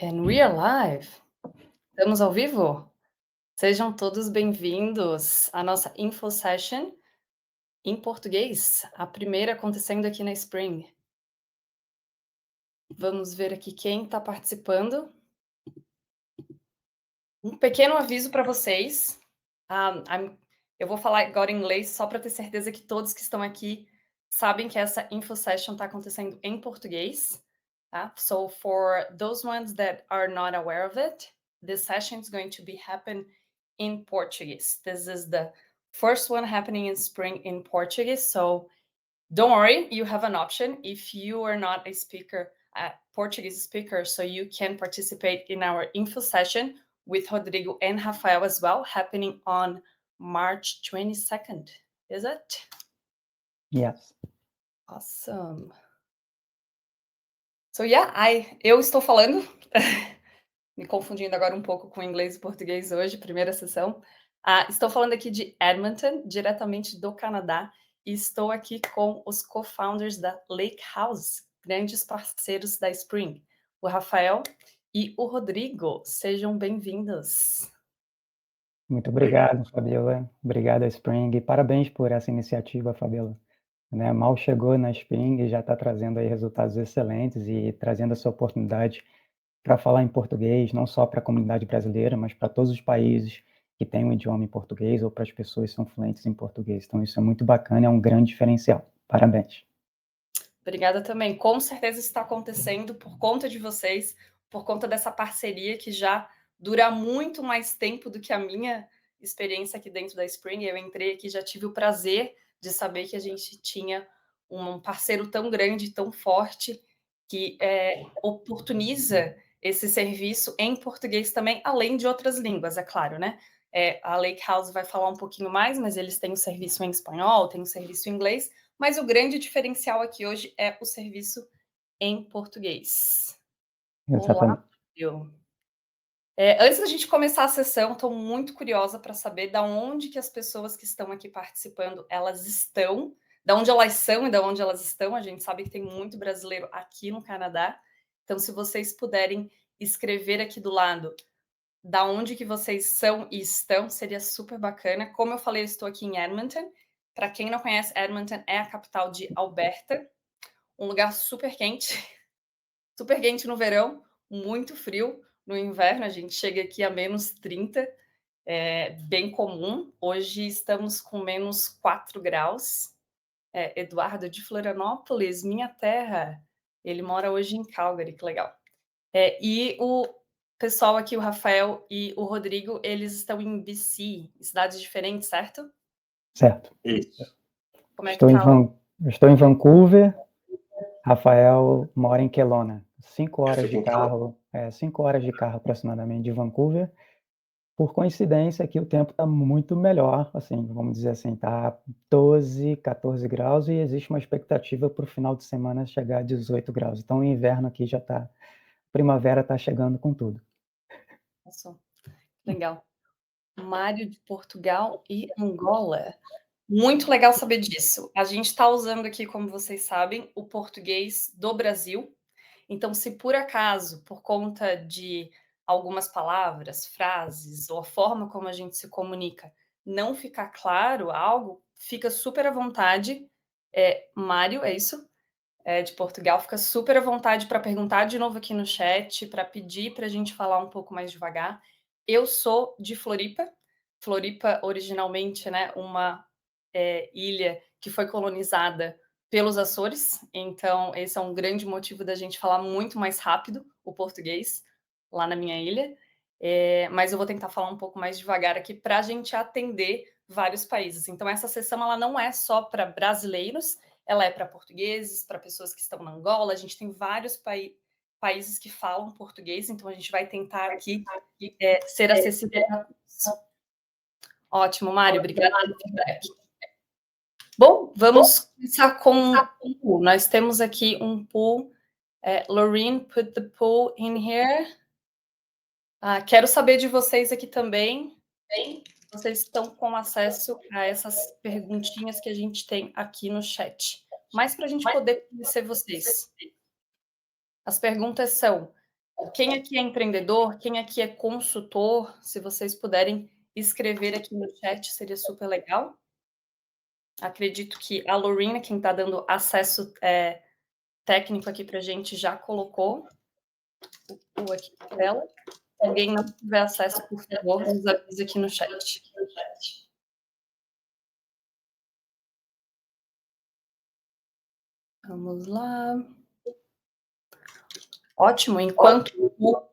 And we are live. Estamos ao vivo? Sejam todos bem-vindos à nossa Info Session em português, a primeira acontecendo aqui na Spring. Vamos ver aqui quem está participando. Um pequeno aviso para vocês. Eu vou falar agora em inglês só para ter certeza que todos que estão aqui sabem que essa Info Session está acontecendo em português. Tá? So for those ones that are not aware of it, this session is going to be happen in Portuguese. This is the first one happening in spring in Portuguese. So don't worry, you have an option if you are not a Portuguese speaker, so you can participate in our info session with Rodrigo and Rafael as well, happening on March 22nd. Is it? Yes. Awesome. So yeah, eu estou falando, me confundindo agora um pouco com inglês e português hoje, primeira sessão. Estou falando aqui de Edmonton, diretamente do Canadá, e estou aqui com os co-founders da Lake House, grandes parceiros da Spring, o Rafael e o Rodrigo. Sejam bem-vindos. Muito obrigado, Fabiola. Obrigado, Spring. E parabéns por essa iniciativa, Fabiola. Mal chegou na Spring e já está trazendo aí resultados excelentes e trazendo essa oportunidade para falar em português, não só para a comunidade brasileira, mas para todos os países que têm um idioma em português ou para as pessoas que são fluentes em português. Então, isso é muito bacana, é um grande diferencial. Parabéns. Obrigada também. Com certeza está acontecendo por conta de vocês, por conta dessa parceria que já dura muito mais tempo do que a minha experiência aqui dentro da Spring. Eu entrei aqui, já tive o prazer de saber que a gente tinha um parceiro tão grande, tão forte, que oportuniza esse serviço em português também, além de outras línguas, é claro, né? A Lake House vai falar um pouquinho mais, mas eles têm o serviço em espanhol, têm o serviço em inglês, mas o grande diferencial aqui hoje é o serviço em português. Exatamente. Olá, Fábio. Antes da gente começar a sessão, estou muito curiosa para saber da onde que as pessoas que estão aqui participando, elas estão, da onde elas são e da onde elas estão. A gente sabe que tem muito brasileiro aqui no Canadá. Então, se vocês puderem escrever aqui do lado da onde que vocês são e estão, seria super bacana. Como eu falei, eu estou aqui em Edmonton. Para quem não conhece, Edmonton é a capital de Alberta, um lugar super quente no verão, muito frio no inverno. A gente chega aqui a menos 30, é bem comum. Hoje estamos com menos 4 graus. Eduardo de Florianópolis, minha terra, ele mora hoje em Calgary, que legal. E o pessoal aqui, o Rafael e o Rodrigo, eles estão em BC, cidades diferentes, certo? Certo. Isso. Como é que tá? Estou em Vancouver. Rafael mora em Kelowna. 5 horas de carro, 5 horas de carro aproximadamente de Vancouver. Por coincidência, aqui o tempo está muito melhor, assim, vamos dizer assim, tá 12, 14 graus e existe uma expectativa para o final de semana chegar a 18 graus. Então, o inverno aqui já está, primavera está chegando com tudo. Nossa, legal. Mário de Portugal e Angola. Muito legal saber disso. A gente está usando aqui, como vocês sabem, o português do Brasil. Então, se por acaso, por conta de algumas palavras, frases, ou a forma como a gente se comunica, não ficar claro algo, fica super à vontade. Mário, é isso? De Portugal, fica super à vontade para perguntar de novo aqui no chat, para pedir para a gente falar um pouco mais devagar. Eu sou de Floripa. Floripa, originalmente, né, uma ilha que foi colonizada pelos Açores, então esse é um grande motivo da gente falar muito mais rápido o português lá na minha ilha, mas eu vou tentar falar um pouco mais devagar aqui para a gente atender vários países. Então essa sessão ela não é só para brasileiros, ela é para portugueses, para pessoas que estão na Angola, a gente tem vários países que falam português, então a gente vai tentar aqui ser acessível a todos. Ótimo, Mário, obrigada pelo feedback. Bom, vamos começar com um pool. Nós temos aqui um pool. Lorraine, put the pool in here. Quero saber de vocês aqui também. Vocês estão com acesso a essas perguntinhas que a gente tem aqui no chat. Mas para a gente poder conhecer vocês. As perguntas são: Quem aqui é empreendedor? Quem aqui é consultor? Se vocês puderem escrever aqui no chat, seria super legal. Acredito que a Lorena, quem está dando acesso técnico aqui para a gente, já colocou o aqui na tela. Se alguém não tiver acesso, por favor, nos avise aqui no chat. Vamos lá. Ótimo, enquanto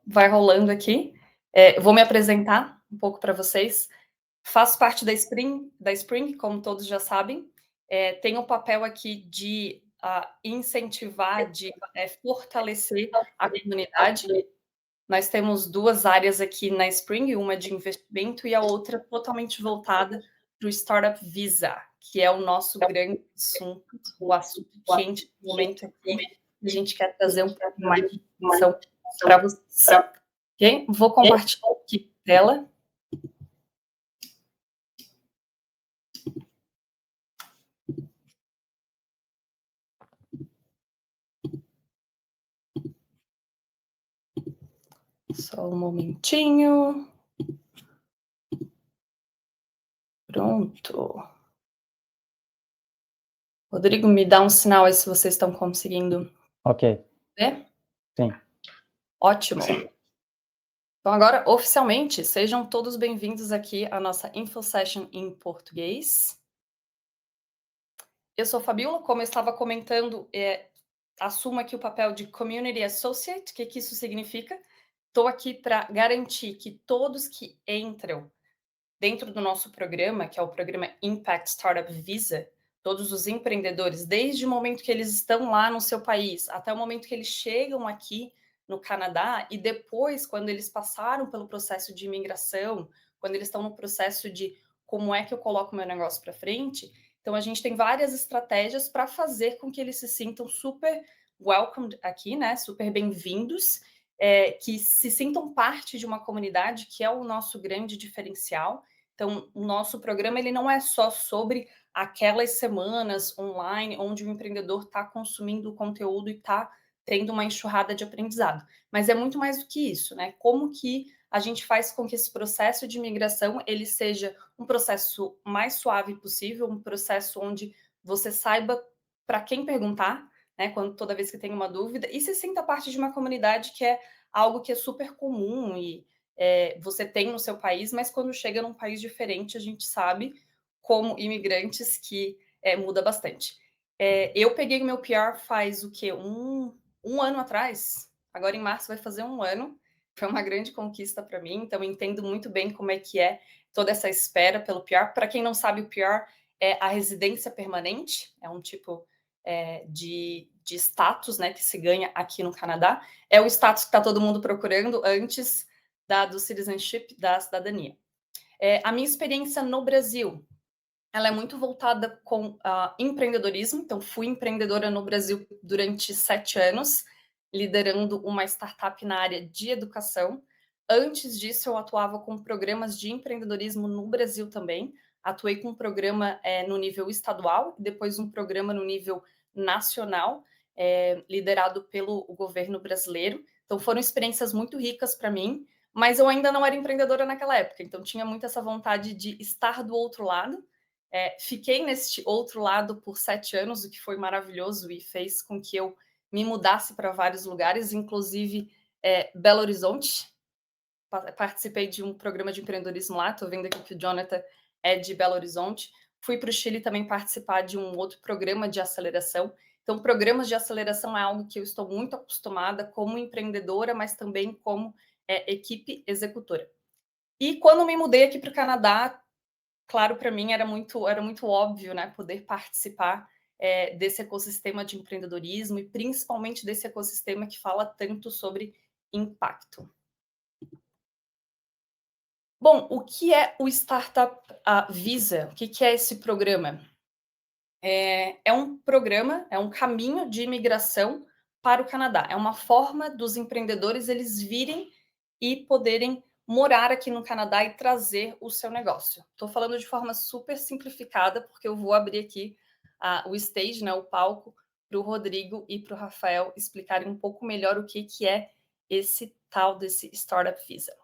vai rolando aqui, vou me apresentar um pouco para vocês. Faço parte da Spring, como todos já sabem. Tenho o papel aqui de incentivar, de fortalecer a comunidade. Nós temos 2 áreas aqui na Spring, uma de investimento e a outra totalmente voltada para o Startup Visa, que é o nosso grande assunto, o assunto quente do momento aqui. A gente quer trazer um pouco mais de informação para vocês. Ok? Vou compartilhar aqui a tela. Só um momentinho. Pronto. Rodrigo, me dá um sinal aí se vocês estão conseguindo Ok. ver. Sim. Ótimo. Então, agora, oficialmente, sejam todos bem-vindos aqui à nossa InfoSession em português. Eu sou Fabiola, como eu estava comentando, assumo aqui o papel de Community Associate. O que isso significa? Estou aqui para garantir que todos que entram dentro do nosso programa, que é o programa Impact Startup Visa, todos os empreendedores, desde o momento que eles estão lá no seu país, até o momento que eles chegam aqui no Canadá, e depois, quando eles passaram pelo processo de imigração, quando eles estão no processo de como é que eu coloco meu negócio para frente, então a gente tem várias estratégias para fazer com que eles se sintam super welcomed aqui, né? Super bem-vindos, que se sintam parte de uma comunidade, que é o nosso grande diferencial. Então, o nosso programa ele não é só sobre aquelas semanas online onde o empreendedor está consumindo o conteúdo e está tendo uma enxurrada de aprendizado, mas é muito mais do que isso, né? Como que a gente faz com que esse processo de migração ele seja um processo mais suave possível, um processo onde você saiba para quem perguntar, né? Toda vez que tem uma dúvida, e se sinta parte de uma comunidade que é algo que é super comum e você tem no seu país, mas quando chega num país diferente, a gente sabe, como imigrantes, que muda bastante. Eu peguei o meu PR faz o quê? Um ano atrás. Agora em março vai fazer um ano. Foi uma grande conquista para mim, então eu entendo muito bem como é que é toda essa espera pelo PR. Para quem não sabe, o PR é a residência permanente, é um tipo de status, né, que se ganha aqui no Canadá. É o status que está todo mundo procurando antes do citizenship, da cidadania. A minha experiência no Brasil, ela é muito voltada com empreendedorismo. Então, fui empreendedora no Brasil durante 7 anos, liderando uma startup na área de educação. Antes disso, eu atuava com programas de empreendedorismo no Brasil também. Atuei com um programa no nível estadual, depois um programa no nível nacional, liderado pelo governo brasileiro. Então, foram experiências muito ricas para mim, mas eu ainda não era empreendedora naquela época, então tinha muito essa vontade de estar do outro lado. Fiquei neste outro lado por 7 anos, o que foi maravilhoso e fez com que eu me mudasse para vários lugares, inclusive Belo Horizonte. Participei de um programa de empreendedorismo lá, estou vendo aqui que o Jonathan é de Belo Horizonte. Fui para o Chile também participar de um outro programa de aceleração. Então, programas de aceleração é algo que eu estou muito acostumada como empreendedora, mas também como equipe executora. E quando me mudei aqui para o Canadá, claro, para mim era muito óbvio, né, poder participar desse ecossistema de empreendedorismo e principalmente desse ecossistema que fala tanto sobre impacto. Bom, o que é o Startup Visa? O que é esse programa? É um programa, é um caminho de imigração para o Canadá. É uma forma dos empreendedores eles virem e poderem morar aqui no Canadá e trazer o seu negócio. Estou falando de forma super simplificada, porque eu vou abrir aqui o stage, né, o palco, para o Rodrigo e para o Rafael explicarem um pouco melhor o que é esse tal desse Startup Visa.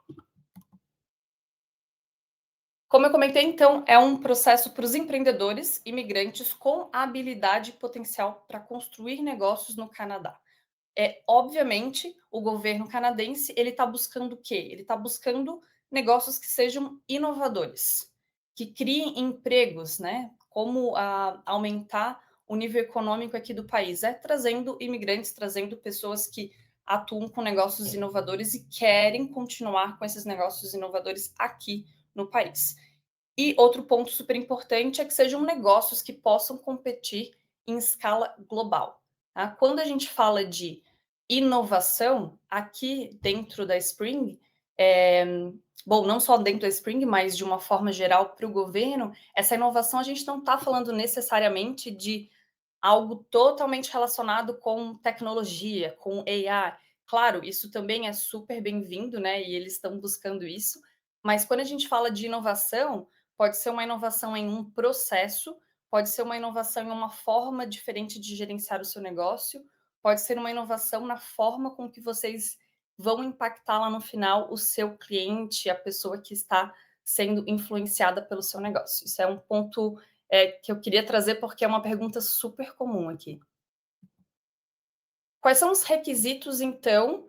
Como eu comentei, então, é um processo para os empreendedores imigrantes com habilidade e potencial para construir negócios no Canadá. Obviamente, o governo canadense ele está buscando o quê? Ele está buscando negócios que sejam inovadores, que criem empregos, né? Como aumentar o nível econômico aqui do país, trazendo imigrantes, trazendo pessoas que atuam com negócios inovadores e querem continuar com esses negócios inovadores aqui no país. E outro ponto super importante é que sejam negócios que possam competir em escala global. Tá? Quando a gente fala de inovação, aqui dentro da Spring, bom, não só dentro da Spring, mas de uma forma geral para o governo, essa inovação a gente não está falando necessariamente de algo totalmente relacionado com tecnologia, com AI. Claro, isso também é super bem-vindo, né? E eles estão buscando isso. Mas quando a gente fala de inovação, pode ser uma inovação em um processo, pode ser uma inovação em uma forma diferente de gerenciar o seu negócio, pode ser uma inovação na forma com que vocês vão impactar lá no final o seu cliente, a pessoa que está sendo influenciada pelo seu negócio. Isso é um ponto que eu queria trazer porque é uma pergunta super comum aqui. Quais são os requisitos, então,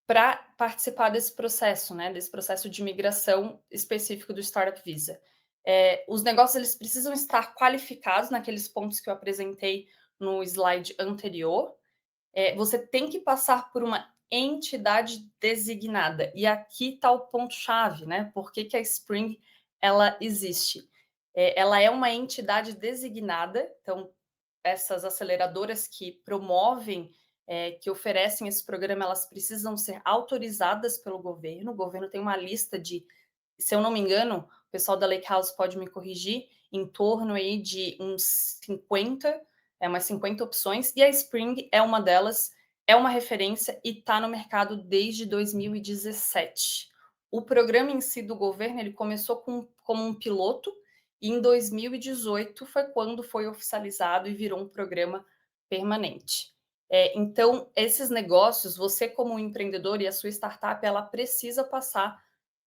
para participar desse processo, né? Desse processo de imigração específico do Startup Visa? Os negócios eles precisam estar qualificados naqueles pontos que eu apresentei no slide anterior. Você tem que passar por uma entidade designada. E aqui está o ponto-chave, né? Por que a Spring ela existe? Ela é uma entidade designada, então essas aceleradoras que promovem, que oferecem esse programa, elas precisam ser autorizadas pelo governo. O governo tem uma lista de, se eu não me engano, o pessoal da Lake House pode me corrigir, em torno aí de uns 50, umas 50 opções, e a Spring é uma delas, é uma referência e está no mercado desde 2017. O programa em si do governo, ele começou como um piloto, e em 2018 foi quando foi oficializado e virou um programa permanente. Então, esses negócios, você como empreendedor e a sua startup, ela precisa passar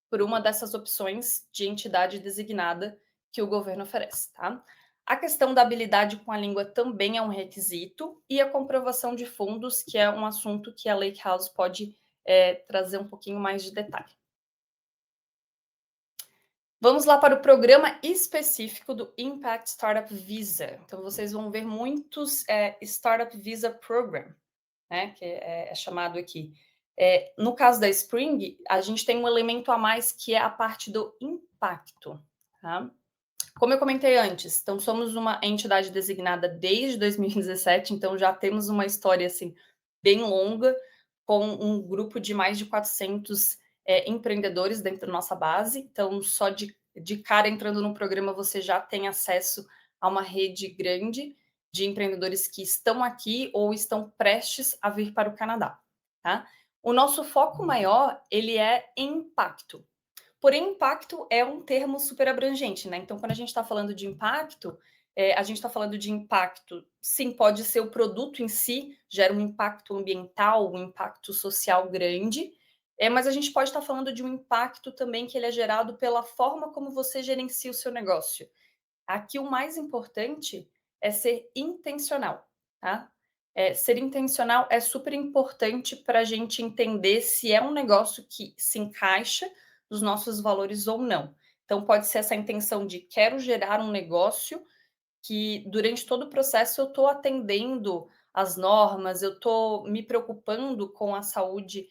por uma dessas opções de entidade designada que o governo oferece, tá? A questão da habilidade com a língua também é um requisito, e a comprovação de fundos, que é um assunto que a Lake House pode trazer um pouquinho mais de detalhe. Vamos lá para o programa específico do Impact Startup Visa. Então, vocês vão ver muitos Startup Visa Program, né, que é chamado aqui. No caso da Spring, a gente tem um elemento a mais que é a parte do impacto. Tá? Como eu comentei antes, então somos uma entidade designada desde 2017, então já temos uma história assim bem longa, com um grupo de mais de 400 empreendedores dentro da nossa base. Então, só de cara entrando no programa, você já tem acesso a uma rede grande de empreendedores que estão aqui ou estão prestes a vir para o Canadá. Tá? O nosso foco maior, ele é impacto. Porém, impacto é um termo super abrangente, né? Então, quando a gente está falando de impacto, a gente está falando de impacto, sim, pode ser o produto em si, gera um impacto ambiental, um impacto social grande, mas a gente pode estar falando de um impacto também que ele é gerado pela forma como você gerencia o seu negócio. Aqui o mais importante é ser intencional, tá? Ser intencional é super importante para a gente entender se é um negócio que se encaixa nos nossos valores ou não. Então, pode ser essa intenção de quero gerar um negócio que durante todo o processo eu estou atendendo as normas, eu estou me preocupando com a saúde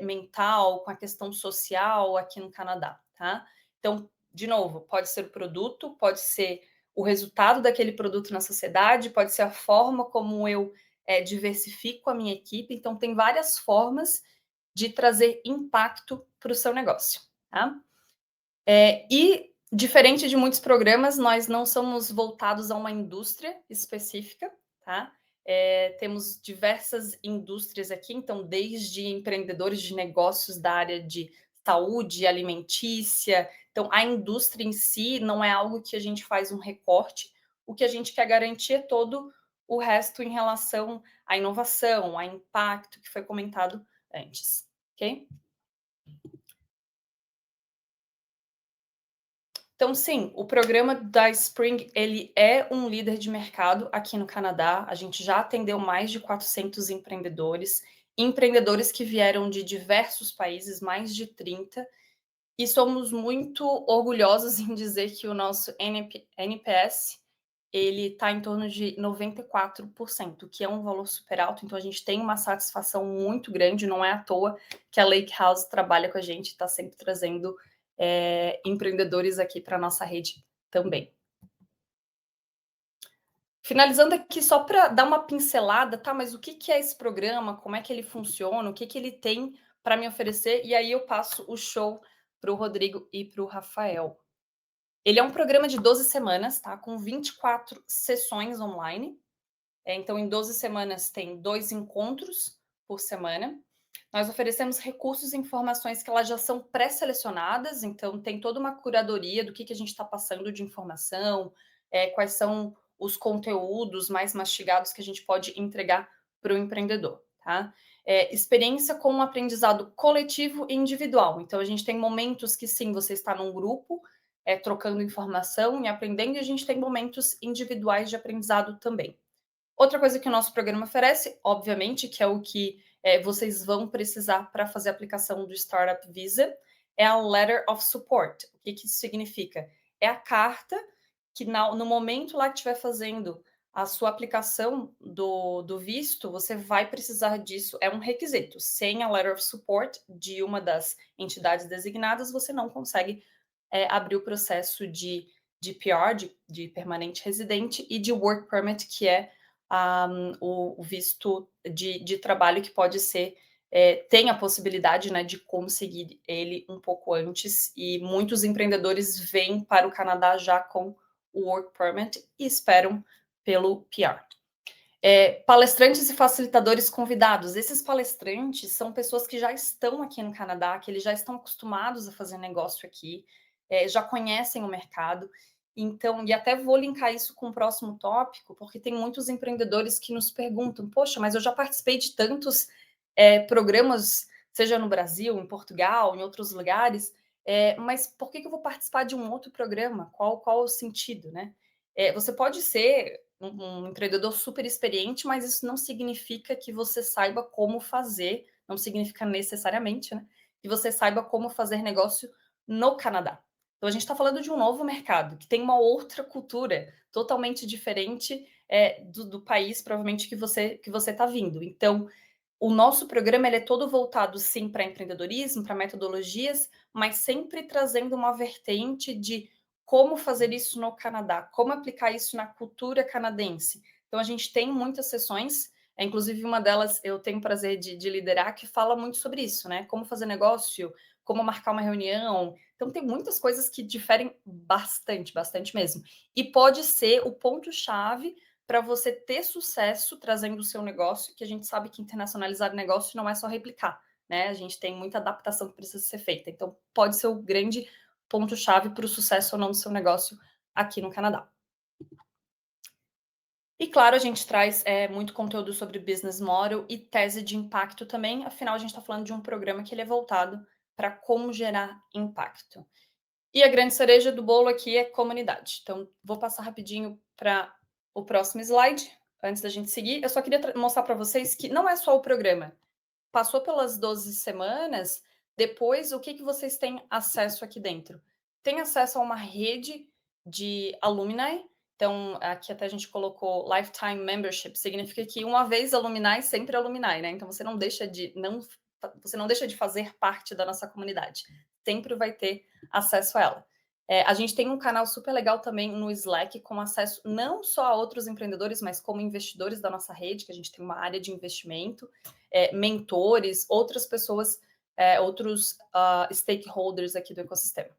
mental, com a questão social aqui no Canadá, tá? Então, de novo, pode ser o produto, pode ser o resultado daquele produto na sociedade, pode ser a forma como eu diversifico a minha equipe. Então, tem várias formas de trazer impacto para o seu negócio, tá? E, diferente de muitos programas, nós não somos voltados a uma indústria específica, tá? Temos diversas indústrias aqui, então, desde empreendedores de negócios da área de saúde, alimentícia. Então, a indústria em si não é algo que a gente faz um recorte. O que a gente quer garantir é todo o resto em relação à inovação, a impacto que foi comentado antes. ok? Então, sim, o programa da Spring, ele é um líder de mercado aqui no Canadá. A gente já atendeu mais de 400 empreendedores, empreendedores que vieram de diversos países, mais de 30, e somos muito orgulhosos em dizer que o nosso NPS, ele está em torno de 94%, que é um valor super alto, então a gente tem uma satisfação muito grande, não é à toa que a Lake House trabalha com a gente, está sempre trazendo empreendedores aqui para a nossa rede também. Finalizando aqui, só para dar uma pincelada, tá? Mas o que é esse programa? Como é que ele funciona? O que ele tem para me oferecer? E aí eu passo o show para o Rodrigo e para o Rafael. Ele é um programa de 12 semanas, tá? Com 24 sessões online. Então, em 12 semanas, tem 2 encontros por semana. Nós oferecemos recursos e informações que elas já são pré-selecionadas, então tem toda uma curadoria do que a gente está passando de informação, quais são os conteúdos mais mastigados que a gente pode entregar para o empreendedor, tá? Experiência com um aprendizado coletivo e individual. Então, a gente tem momentos que, sim, você está num grupo, trocando informação e aprendendo, e a gente tem momentos individuais de aprendizado também. Outra coisa que o nosso programa oferece, obviamente, que é o que vocês vão precisar para fazer a aplicação do Startup Visa, é a Letter of Support. O que isso significa? É a carta que no momento lá que estiver fazendo a sua aplicação do visto, você vai precisar disso, é um requisito. Sem a Letter of Support de uma das entidades designadas, você não consegue abrir o processo de PR, de permanente residente, e de Work Permit, que é o visto de trabalho que pode ser, tem a possibilidade, né, de conseguir ele um pouco antes, e muitos empreendedores vêm para o Canadá já com o Work Permit e esperam pelo PR. Palestrantes e facilitadores convidados. Esses palestrantes são pessoas que já estão aqui no Canadá, que eles já estão acostumados a fazer negócio aqui, já conhecem o mercado. Então, e até vou linkar isso com o próximo tópico, porque tem muitos empreendedores que nos perguntam: poxa, mas eu já participei de tantos programas, seja no Brasil, em Portugal, em outros lugares, mas por que eu vou participar de um outro programa? Qual o sentido, né? Você pode ser um empreendedor super experiente, mas isso não significa que você saiba como fazer, não significa necessariamente, né, que você saiba como fazer negócio no Canadá. Então, a gente está falando de um novo mercado, que tem uma outra cultura totalmente diferente do país, provavelmente, que você está vindo. Então, o nosso programa ele é todo voltado, sim, para empreendedorismo, para metodologias, mas sempre trazendo uma vertente de como fazer isso no Canadá, como aplicar isso na cultura canadense. Então, a gente tem muitas sessões, inclusive uma delas eu tenho o prazer de liderar, que fala muito sobre isso, né? Como fazer negócio, como marcar uma reunião. Então, tem muitas coisas que diferem bastante, bastante mesmo. E pode ser o ponto-chave para você ter sucesso trazendo o seu negócio, que a gente sabe que internacionalizar negócio não é só replicar, né? A gente tem muita adaptação que precisa ser feita. Então, pode ser o grande ponto-chave para o sucesso ou não do seu negócio aqui no Canadá. E, claro, a gente traz muito conteúdo sobre business model e tese de impacto também, afinal, a gente está falando de um programa que ele é voltado para como gerar impacto. E a grande cereja do bolo aqui é comunidade. Então, vou passar rapidinho para o próximo slide, antes da gente seguir. Eu só queria mostrar para vocês que não é só o programa. Passou pelas 12 semanas, depois o que vocês têm acesso aqui dentro? Tem acesso a uma rede de alumni. Então, aqui até a gente colocou Lifetime Membership, significa que uma vez alumni, sempre alumni, né? Então, você não deixa de fazer parte da nossa comunidade. Sempre vai ter acesso a ela. A gente tem um canal super legal também no Slack, com acesso não só a outros empreendedores, mas como investidores da nossa rede, que a gente tem uma área de investimento, mentores, outras pessoas, outros stakeholders aqui do ecossistema.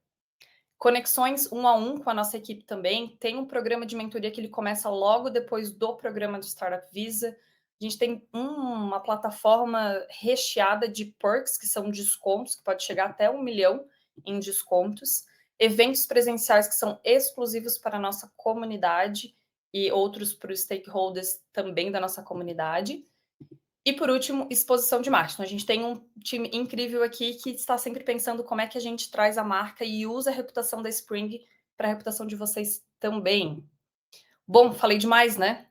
Conexões 1 a 1 com a nossa equipe também. Tem um programa de mentoria que ele começa logo depois do programa do Startup Visa. A gente tem uma plataforma recheada de perks, que são descontos, que pode chegar até 1 milhão em descontos. Eventos presenciais que são exclusivos para a nossa comunidade e outros para os stakeholders também da nossa comunidade. E por último, exposição de marca. Então, a gente tem um time incrível aqui que está sempre pensando como é que a gente traz a marca e usa a reputação da Spring para a reputação de vocês também. Bom, falei demais, né?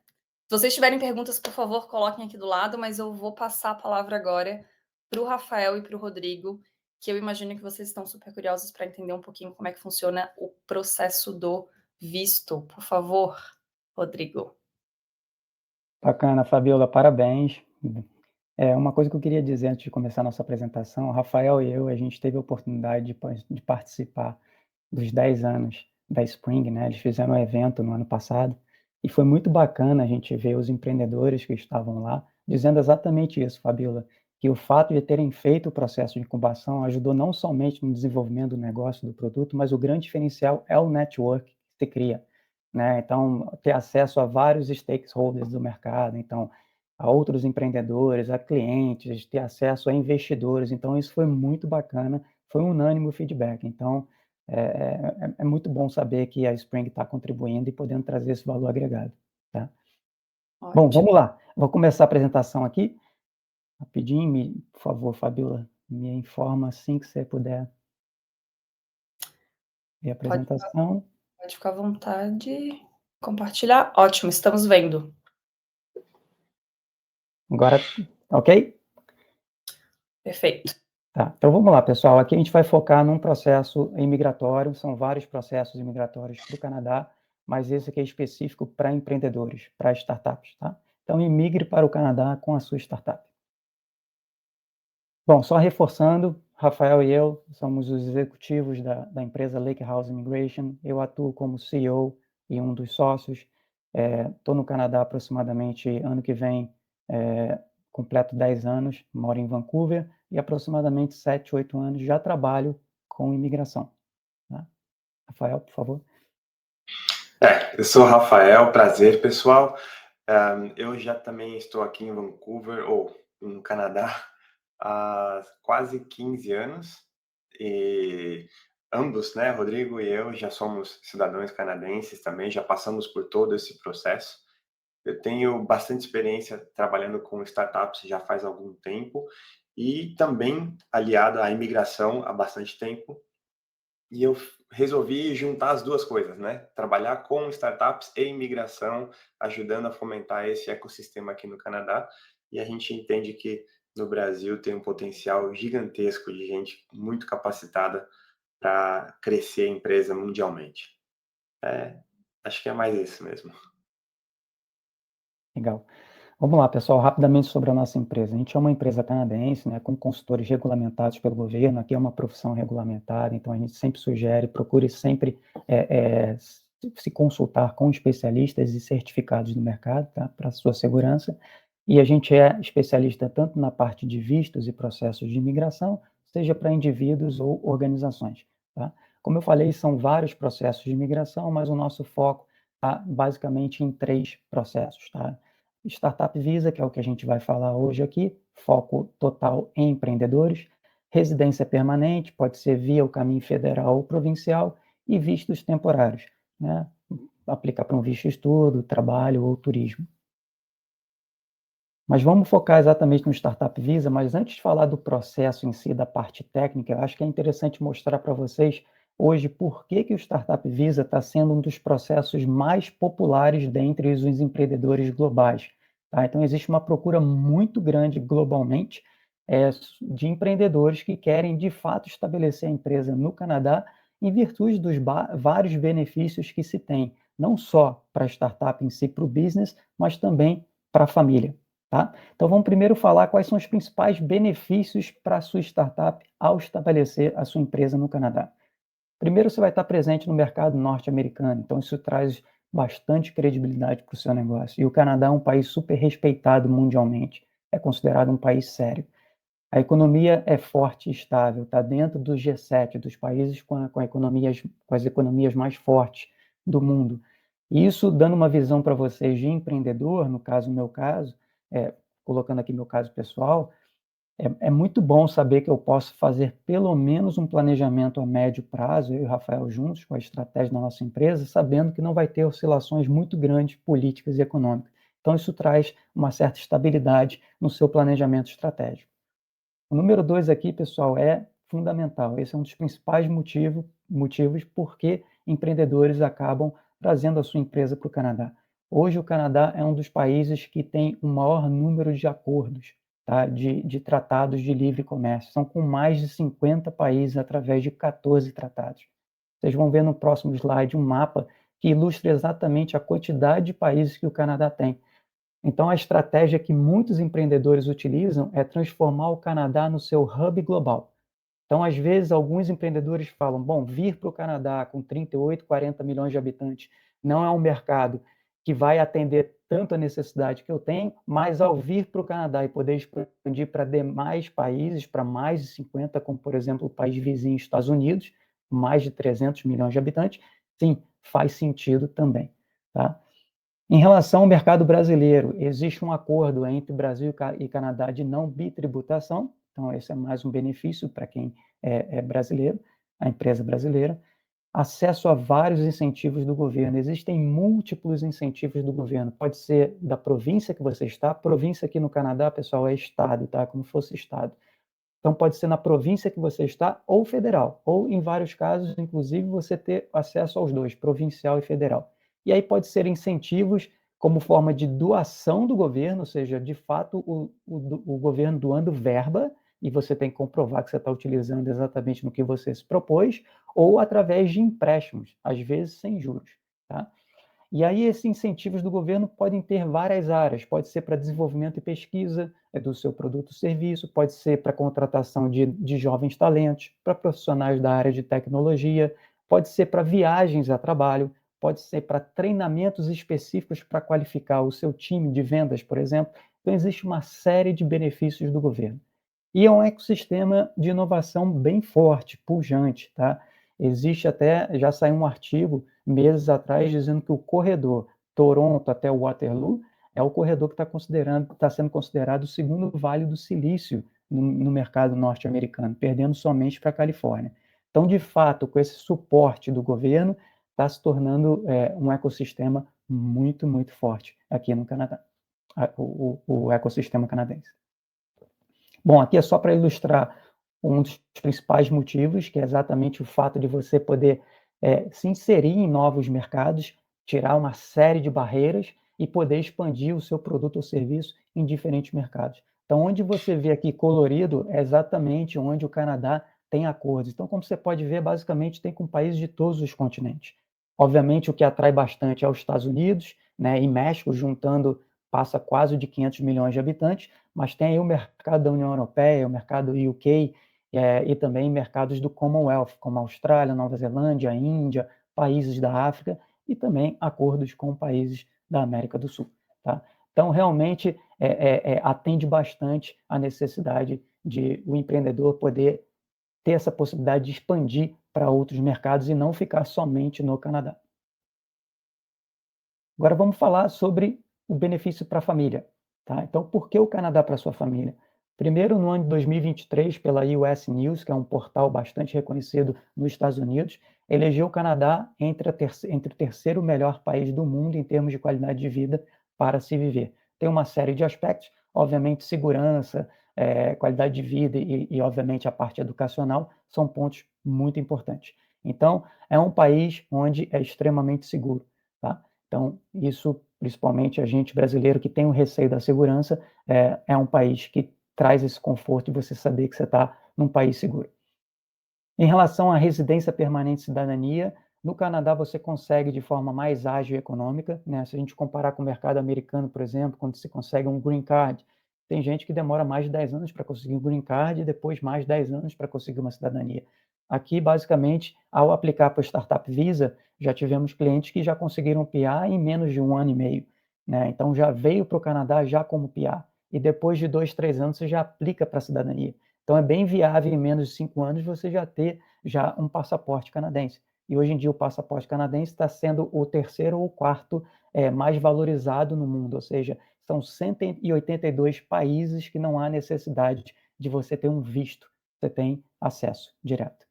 Se vocês tiverem perguntas, por favor, coloquem aqui do lado, mas eu vou passar a palavra agora para o Rafael e para o Rodrigo, que eu imagino que vocês estão super curiosos para entender um pouquinho como é que funciona o processo do visto. Por favor, Rodrigo. Bacana, Fabiola, parabéns. Uma coisa que eu queria dizer antes de começar a nossa apresentação, o Rafael e eu, a gente teve a oportunidade de participar dos 10 anos da Spring, né? Eles fizeram um evento no ano passado e foi muito bacana a gente ver os empreendedores que estavam lá dizendo exatamente isso, Fabiola, que o fato de terem feito o processo de incubação ajudou não somente no desenvolvimento do negócio, do produto, mas o grande diferencial é o network que se cria, né? Então, ter acesso a vários stakeholders do mercado, então, a outros empreendedores, a clientes, ter acesso a investidores. Então, isso foi muito bacana, foi unânime o feedback. Então, é muito bom saber que a Spring está contribuindo e podendo trazer esse valor agregado. Tá? Bom, vamos lá. Vou começar a apresentação aqui. Rapidinho, por favor, Fabiola, me informa assim que você puder ver a apresentação. Pode ficar à vontade. Compartilhar. Ótimo, estamos vendo. Agora, ok? Perfeito. Tá, então vamos lá, pessoal. Aqui a gente vai focar num processo imigratório, são vários processos imigratórios para o Canadá, mas esse aqui é específico para empreendedores, para startups, tá? Então, imigre para o Canadá com a sua startup. Bom, só reforçando, Rafael e eu somos os executivos da empresa Lake House Immigration. Eu atuo como CEO e um dos sócios. Estou no Canadá aproximadamente ano que vem, completo 10 anos, moro em Vancouver, e aproximadamente 7, 8 anos já trabalho com imigração. Tá? Rafael, por favor. Eu sou o Rafael, prazer, pessoal. Eu já também estou aqui em Vancouver, ou no Canadá, há quase 15 anos. E ambos, né, Rodrigo e eu, já somos cidadãos canadenses também, já passamos por todo esse processo. Eu tenho bastante experiência trabalhando com startups já faz algum tempo e também aliado à imigração há bastante tempo. E eu resolvi juntar as duas coisas, né? Trabalhar com startups e imigração, ajudando a fomentar esse ecossistema aqui no Canadá. E a gente entende que no Brasil tem um potencial gigantesco de gente muito capacitada para crescer a empresa mundialmente. Acho que é mais isso mesmo. Legal. Vamos lá, pessoal, rapidamente sobre a nossa empresa. A gente é uma empresa canadense, né, com consultores regulamentados pelo governo. Aqui é uma profissão regulamentada, então a gente sempre sugere, procure sempre se consultar com especialistas e certificados do mercado, tá, para a sua segurança. E a gente é especialista tanto na parte de vistos e processos de imigração, seja para indivíduos ou organizações. Tá? Como eu falei, são vários processos de imigração, mas o nosso foco está basicamente em 3 processos. Tá? Startup Visa, que é o que a gente vai falar hoje aqui, foco total em empreendedores. Residência permanente, pode ser via o caminho federal ou provincial, e vistos temporários, né? Aplicar para um visto de estudo, trabalho ou turismo. Mas vamos focar exatamente no Startup Visa, mas antes de falar do processo em si, da parte técnica, eu acho que é interessante mostrar para vocês hoje por que o Startup Visa está sendo um dos processos mais populares dentre os empreendedores globais. Tá? Então, existe uma procura muito grande globalmente de empreendedores que querem, de fato, estabelecer a empresa no Canadá em virtude dos vários benefícios que se tem, não só para a startup em si, para o business, mas também para a família. Tá? Então, vamos primeiro falar quais são os principais benefícios para a sua startup ao estabelecer a sua empresa no Canadá. Primeiro, você vai estar presente no mercado norte-americano, então isso traz bastante credibilidade para o seu negócio. E o Canadá é um país super respeitado mundialmente, é considerado um país sério. A economia é forte e estável, está dentro do G7, dos países com as economias mais fortes do mundo. E isso dando uma visão para vocês de empreendedor, no caso, meu caso, colocando aqui meu caso pessoal, é muito bom saber que eu posso fazer pelo menos um planejamento a médio prazo, eu e o Rafael juntos, com a estratégia da nossa empresa, sabendo que não vai ter oscilações muito grandes políticas e econômicas. Então, isso traz uma certa estabilidade no seu planejamento estratégico. O número 2 aqui, pessoal, é fundamental. Esse é um dos principais motivos por que empreendedores acabam trazendo a sua empresa para o Canadá. Hoje, o Canadá é um dos países que tem o maior número de acordos, tá? de tratados de livre comércio. São com mais de 50 países através de 14 tratados. Vocês vão ver no próximo slide um mapa que ilustra exatamente a quantidade de países que o Canadá tem. Então, a estratégia que muitos empreendedores utilizam é transformar o Canadá no seu hub global. Então, às vezes, alguns empreendedores falam, bom, vir para o Canadá com 38, 40 milhões de habitantes não é um mercado que vai atender tanto a necessidade que eu tenho, mas ao vir para o Canadá e poder expandir para demais países, para mais de 50, como, por exemplo, o país vizinho, Estados Unidos, mais de 300 milhões de habitantes, sim, faz sentido também, tá? Em relação ao mercado brasileiro, existe um acordo entre Brasil e Canadá de não bitributação, então esse é mais um benefício para quem é brasileiro, a empresa brasileira. Acesso a vários incentivos do governo, existem múltiplos incentivos do governo, pode ser da província que você está, província aqui no Canadá, pessoal, é estado, tá? Como se fosse estado. Então pode ser na província que você está ou federal, ou em vários casos, inclusive, você ter acesso aos dois, provincial e federal. E aí pode ser incentivos como forma de doação do governo, ou seja, de fato o governo doando verba, e você tem que comprovar que você está utilizando exatamente no que você se propôs, ou através de empréstimos, às vezes sem juros, tá? E aí esses incentivos do governo podem ter várias áreas, pode ser para desenvolvimento e pesquisa do seu produto ou serviço, pode ser para contratação de jovens talentos, para profissionais da área de tecnologia, pode ser para viagens a trabalho, pode ser para treinamentos específicos para qualificar o seu time de vendas, por exemplo. Então, existe uma série de benefícios do governo. E é um ecossistema de inovação bem forte, pujante, tá? Existe até, já saiu um artigo meses atrás dizendo que o corredor Toronto até Waterloo é o corredor que está sendo considerado o segundo Vale do Silício no mercado norte-americano, perdendo somente para a Califórnia. Então, de fato, com esse suporte do governo, está se tornando um ecossistema muito, muito forte aqui no Canadá, o ecossistema canadense. Bom, aqui é só para ilustrar um dos principais motivos, que é exatamente o fato de você poder se inserir em novos mercados, tirar uma série de barreiras e poder expandir o seu produto ou serviço em diferentes mercados. Então, onde você vê aqui colorido é exatamente onde o Canadá tem acordos. Então, como você pode ver, basicamente tem com países de todos os continentes. Obviamente, o que atrai bastante é os Estados Unidos, né, e México, juntando, passa quase de 500 milhões de habitantes, mas tem aí o mercado da União Europeia, o mercado UK, e também mercados do Commonwealth, como a Austrália, Nova Zelândia, a Índia, países da África, e também acordos com países da América do Sul. Tá? Então, realmente, atende bastante a necessidade de o empreendedor poder ter essa possibilidade de expandir para outros mercados e não ficar somente no Canadá. Agora vamos falar sobre o benefício para a família. Tá? Então, por que o Canadá para a sua família? Primeiro, no ano de 2023, pela US News, que é um portal bastante reconhecido nos Estados Unidos, elegeu o Canadá entre o terceiro melhor país do mundo em termos de qualidade de vida para se viver. Tem uma série de aspectos, obviamente segurança, qualidade de vida e, obviamente, a parte educacional são pontos muito importantes. Então, é um país onde é extremamente seguro. Tá? Então, isso, principalmente a gente brasileiro que tem o receio da segurança, é um país que traz esse conforto de você saber que você está num país seguro. Em relação à residência permanente e cidadania, no Canadá você consegue de forma mais ágil e econômica, né? Se a gente comparar com o mercado americano, por exemplo, quando se consegue um green card, tem gente que demora mais de 10 anos para conseguir um green card e depois mais 10 anos para conseguir uma cidadania. Aqui, basicamente, ao aplicar para o Startup Visa, já tivemos clientes que já conseguiram PR em menos de 1 ano e meio, né? Então, já veio para o Canadá já como PR. E depois de 2, 3 anos, você já aplica para a cidadania. Então, é bem viável, em menos de 5 anos, você já ter já um passaporte canadense. E hoje em dia o passaporte canadense está sendo o terceiro ou quarto mais valorizado no mundo, ou seja, são 182 países que não há necessidade de você ter um visto, você tem acesso direto.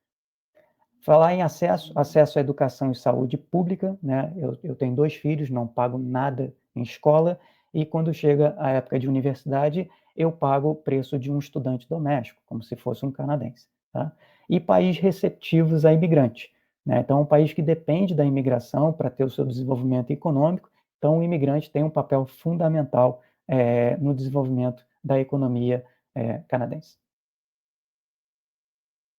Falar em acesso à educação e saúde pública, né? Eu tenho 2 filhos, não pago nada em escola, e quando chega a época de universidade, eu pago o preço de um estudante doméstico, como se fosse um canadense. Tá? E países receptivos a imigrantes. Né? Então, é um país que depende da imigração para ter o seu desenvolvimento econômico, então o imigrante tem um papel fundamental no desenvolvimento da economia canadense.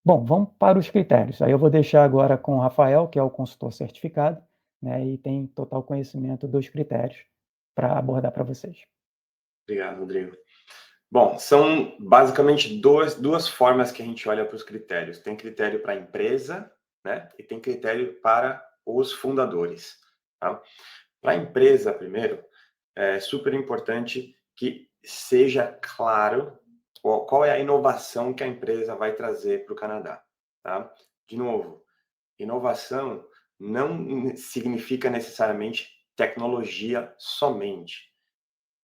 Bom, vamos para os critérios. Aí eu vou deixar agora com o Rafael, que é o consultor certificado, né, e tem total conhecimento dos critérios para abordar para vocês. Obrigado, Rodrigo. Bom, são basicamente duas formas que a gente olha para os critérios. Tem critério para a empresa, né? E tem critério para os fundadores. Tá? Para a empresa, primeiro, é super importante que seja claro qual é a inovação que a empresa vai trazer para o Canadá. Tá? De novo, inovação não significa necessariamente tecnologia somente.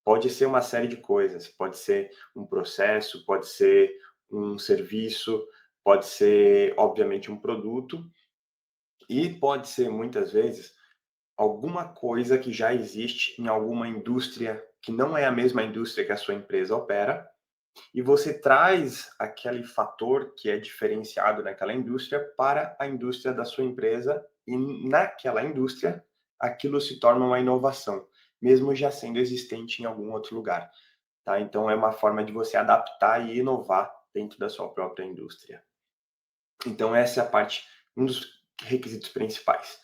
Pode ser uma série de coisas, pode ser um processo, pode ser um serviço, pode ser, obviamente, um produto, e pode ser, muitas vezes, alguma coisa que já existe em alguma indústria que não é a mesma indústria que a sua empresa opera, e você traz aquele fator que é diferenciado naquela indústria para a indústria da sua empresa, e naquela indústria aquilo se torna uma inovação, mesmo já sendo existente em algum outro lugar. Tá? Então, é uma forma de você adaptar e inovar dentro da sua própria indústria. Então, essa é a parte, um dos requisitos principais.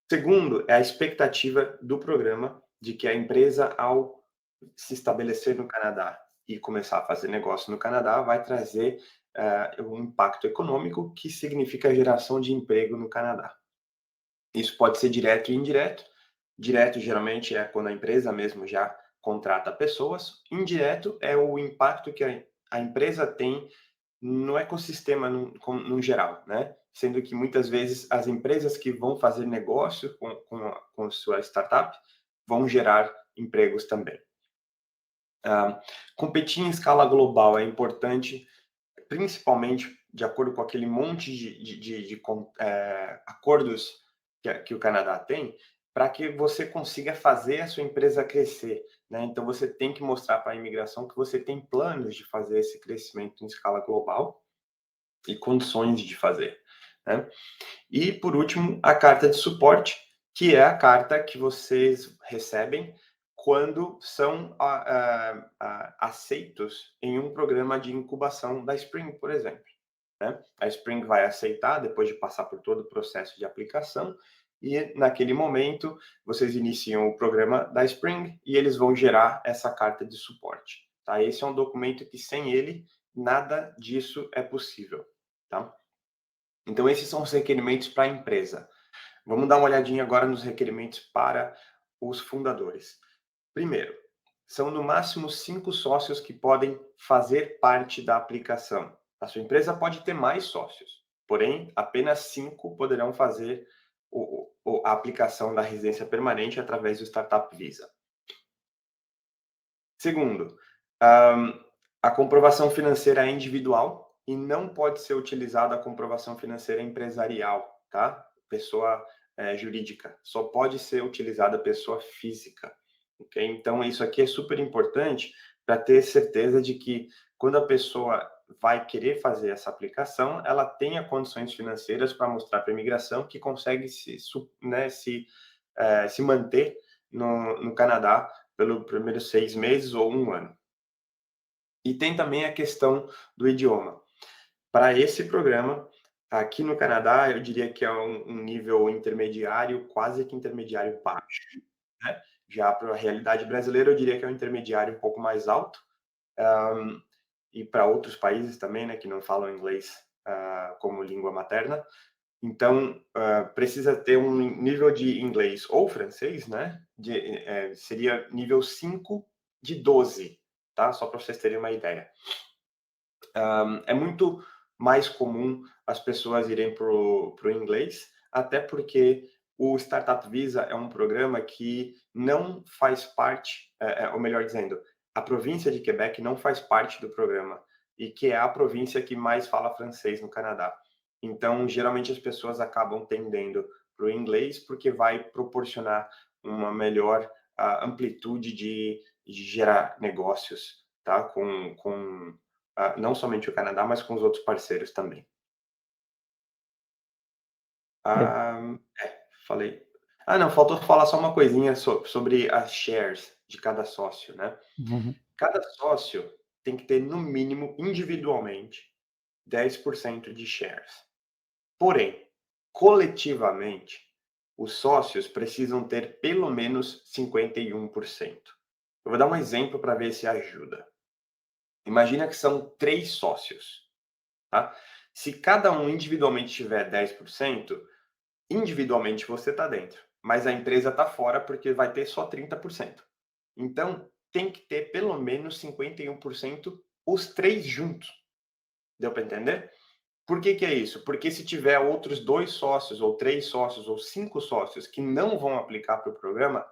Segundo, é a expectativa do programa de que a empresa, ao se estabelecer no Canadá e começar a fazer negócio no Canadá, vai trazer um impacto econômico, que significa a geração de emprego no Canadá. Isso pode ser direto e indireto. Direto, geralmente, é quando a empresa mesmo já contrata pessoas. Indireto é o impacto que a empresa tem no ecossistema no geral, né? Sendo que muitas vezes as empresas que vão fazer negócio com sua startup vão gerar empregos também. Competir em escala global é importante, principalmente de acordo com aquele monte de acordos que o Canadá tem, para que você consiga fazer a sua empresa crescer. Né? Então, você tem que mostrar para a imigração que você tem planos de fazer esse crescimento em escala global e condições de fazer. Né? E, por último, a carta de suporte, que é a carta que vocês recebem quando são aceitos em um programa de incubação da Spring, por exemplo. Né? A Spring vai aceitar, depois de passar por todo o processo de aplicação, e naquele momento vocês iniciam o programa da Spring e eles vão gerar essa carta de suporte. Tá? Esse é um documento que, sem ele, nada disso é possível. Tá? Então, esses são os requerimentos para a empresa. Vamos dar uma olhadinha agora nos requerimentos para os fundadores. Primeiro, são no máximo 5 sócios que podem fazer parte da aplicação. A sua empresa pode ter mais sócios, porém, apenas 5 poderão fazer a aplicação da residência permanente através do Startup Visa. Segundo, a comprovação financeira é individual e não pode ser utilizada a comprovação financeira empresarial, tá? Pessoa jurídica. Só pode ser utilizada pessoa física. Okay? Então, isso aqui é super importante para ter certeza de que quando a pessoa vai querer fazer essa aplicação, ela tenha condições financeiras para mostrar para a imigração que consegue se manter no Canadá pelos primeiros 6 meses ou 1 ano. E tem também a questão do idioma. Para esse programa, aqui no Canadá, eu diria que é um nível intermediário, quase que intermediário baixo. Né? Já para a realidade brasileira, eu diria que é um intermediário um pouco mais alto. E para outros países também, né, que não falam inglês como língua materna. Então, precisa ter um nível de inglês ou francês, né? Seria nível 5 de 12, tá? Só para vocês terem uma ideia. É muito mais comum as pessoas irem para o inglês, até porque o Startup Visa é um programa que não faz parte, ou melhor dizendo, a província de Quebec não faz parte do programa, e que é a província que mais fala francês no Canadá. Então, geralmente as pessoas acabam tendendo para o inglês, porque vai proporcionar uma melhor amplitude de gerar negócios, tá? Não somente o Canadá, mas com os outros parceiros também. É, Falei. Não, faltou falar só uma coisinha sobre as shares de cada sócio, né? uhum. Cada sócio tem que ter, no mínimo, individualmente, 10% de shares. Porém, coletivamente, os sócios precisam ter pelo menos 51%. Eu vou dar um exemplo para ver se ajuda. Imagina que são 3 sócios, tá? Se cada um individualmente tiver 10%, individualmente você está dentro, mas a empresa está fora porque vai ter só 30%. Então, tem que ter pelo menos 51% os 3 juntos. Deu para entender? Por que que é isso? Porque se tiver outros 2 sócios, ou 3 sócios, ou 5 sócios que não vão aplicar para o programa,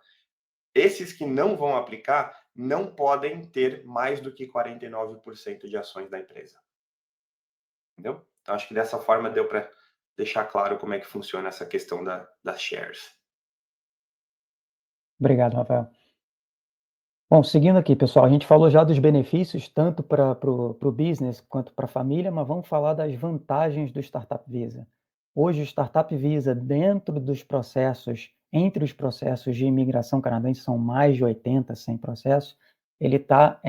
esses que não vão aplicar não podem ter mais do que 49% de ações da empresa. Entendeu? Então, acho que dessa forma deu para deixar claro como é que funciona essa questão das shares. Obrigado, Rafael. Bom, seguindo aqui, pessoal, a gente falou já dos benefícios, tanto para o business quanto para a família, mas vamos falar das vantagens do Startup Visa. Hoje, o Startup Visa, dentro dos processos, entre os processos de imigração canadense, são mais de 80, 100 processos, ele está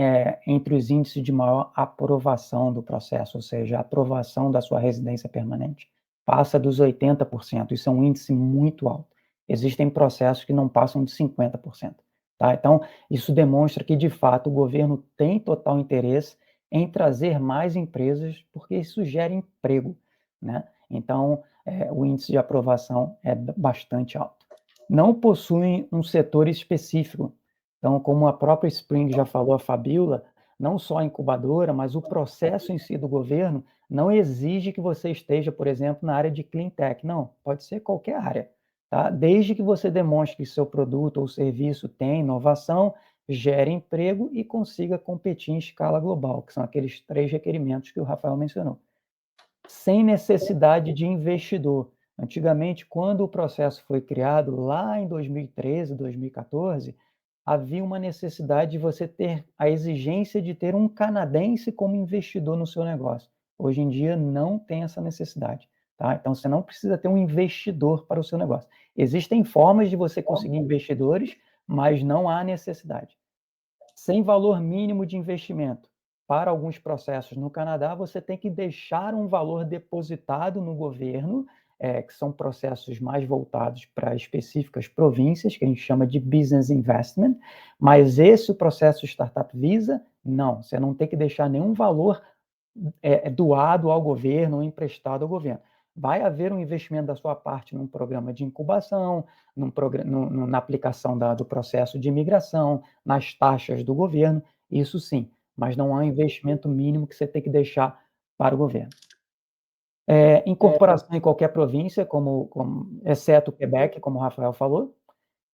entre os índices de maior aprovação do processo, ou seja, a aprovação da sua residência permanente. Passa dos 80%, isso é um índice muito alto. Existem processos que não passam de 50%. Tá? Então, isso demonstra que, de fato, o governo tem total interesse em trazer mais empresas, porque isso gera emprego, né? Então, o índice de aprovação é bastante alto. Não possuem um setor específico. Então, como a própria Spring já falou, a Fabiola, não só a incubadora, mas o processo em si do governo não exige que você esteja, por exemplo, na área de clean tech. Não, pode ser qualquer área. Tá? Desde que você demonstre que seu produto ou serviço tem inovação, gere emprego e consiga competir em escala global, que são aqueles 3 requerimentos que o Rafael mencionou. Sem necessidade de investidor. Antigamente, quando o processo foi criado, lá em 2013, 2014, havia uma necessidade de você ter a exigência de ter um canadense como investidor no seu negócio. Hoje em dia, não tem essa necessidade. Tá? Então, você não precisa ter um investidor para o seu negócio. Existem formas de você conseguir investidores, mas não há necessidade. Sem valor mínimo de investimento. Para alguns processos no Canadá, você tem que deixar um valor depositado no governo, que são processos mais voltados para específicas províncias, que a gente chama de business investment, mas esse processo Startup Visa, não, você não tem que deixar nenhum valor doado ao governo ou emprestado ao governo. Vai haver um investimento da sua parte num programa de incubação, na aplicação do processo de imigração, nas taxas do governo, isso sim, mas não há um investimento mínimo que você tem que deixar para o governo. Incorporação em qualquer província, exceto o Quebec, como o Rafael falou,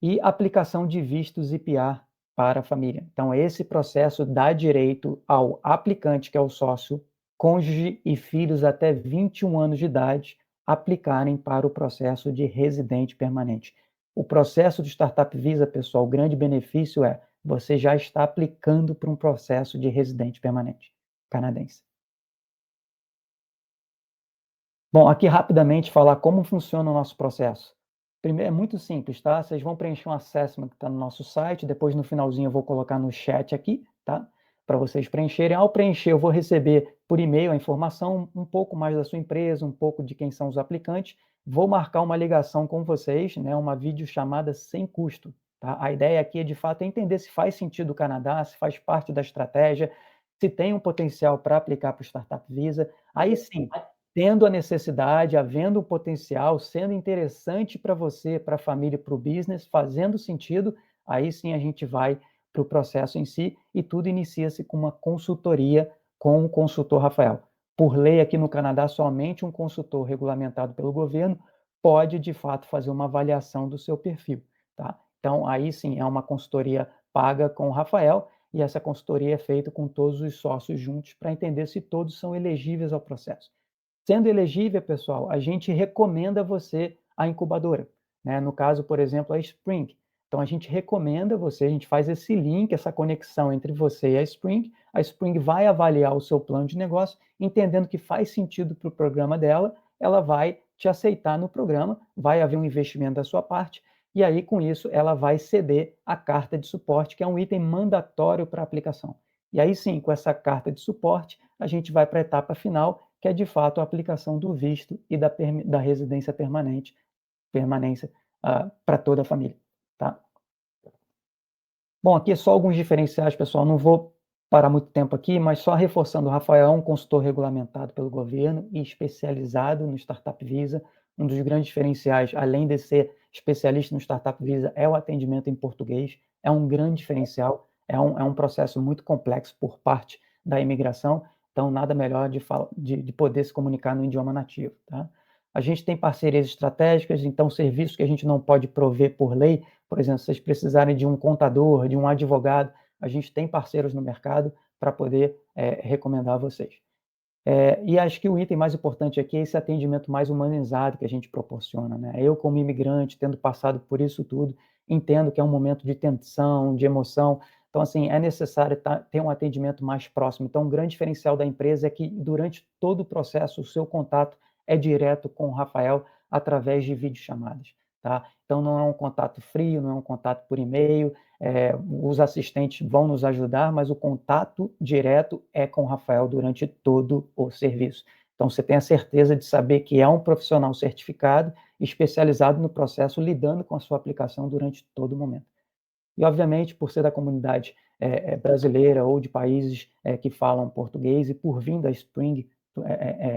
e aplicação de vistos e PR para a família. Então, esse processo dá direito ao aplicante, que é o sócio, cônjuge e filhos até 21 anos de idade, aplicarem para o processo de residente permanente. O processo de Startup Visa, pessoal, o grande benefício é você já está aplicando para um processo de residente permanente canadense. Bom, aqui rapidamente falar como funciona o nosso processo. Primeiro, é muito simples, tá? Vocês vão preencher um assessment que está no nosso site, depois no finalzinho eu vou colocar no chat aqui, tá? Para vocês preencherem. Ao preencher, eu vou receber por e-mail a informação um pouco mais da sua empresa, um pouco de quem são os aplicantes. Vou marcar uma ligação com vocês, né? Uma videochamada sem custo, tá? A ideia aqui é, de fato, entender se faz sentido o Canadá, se faz parte da estratégia, se tem um potencial para aplicar para o Startup Visa. Aí sim, tendo a necessidade, havendo o potencial, sendo interessante para você, para a família, para o business, fazendo sentido, aí sim a gente vai para o processo em si e tudo inicia-se com uma consultoria com o consultor Rafael. Por lei aqui no Canadá, somente um consultor regulamentado pelo governo pode, de fato, fazer uma avaliação do seu perfil, tá? Então, aí sim é uma consultoria paga com o Rafael e essa consultoria é feita com todos os sócios juntos para entender se todos são elegíveis ao processo. Sendo elegível, pessoal, a gente recomenda você a incubadora, né? No caso, por exemplo, a Spring. Então, a gente recomenda você, a gente faz esse link, essa conexão entre você e a Spring vai avaliar o seu plano de negócio, entendendo que faz sentido para o programa dela, ela vai te aceitar no programa, vai haver um investimento da sua parte, e aí, com isso, ela vai ceder a carta de suporte, que é um item mandatório para a aplicação. E aí sim, com essa carta de suporte, a gente vai para a etapa final, que é de fato a aplicação do visto e da residência permanência para toda a família. Tá? Bom, aqui é só alguns diferenciais, pessoal. Não vou parar muito tempo aqui, mas só reforçando, o Rafael é um consultor regulamentado pelo governo e especializado no Startup Visa. Um dos grandes diferenciais, além de ser especialista no Startup Visa, é o atendimento em português. É um grande diferencial, é um processo muito complexo por parte da imigração, então nada melhor de poder se comunicar no idioma nativo. Tá? A gente tem parcerias estratégicas, então serviços que a gente não pode prover por lei, por exemplo, se vocês precisarem de um contador, de um advogado, a gente tem parceiros no mercado para poder recomendar a vocês. E acho que o item mais importante aqui é esse atendimento mais humanizado que a gente proporciona. Né? Eu, como imigrante, tendo passado por isso tudo, entendo que é um momento de tensão, de emoção. Então, assim, é necessário ter um atendimento mais próximo. Então, um grande diferencial da empresa é que, durante todo o processo, o seu contato é direto com o Rafael através de videochamadas. Tá? Então, não é um contato frio, não é um contato por e-mail, os assistentes vão nos ajudar, mas o contato direto é com o Rafael durante todo o serviço. Então, você tem a certeza de saber que é um profissional certificado, especializado no processo, lidando com a sua aplicação durante todo o momento. E, obviamente, por ser da comunidade brasileira ou de países que falam português e por vir da Spring,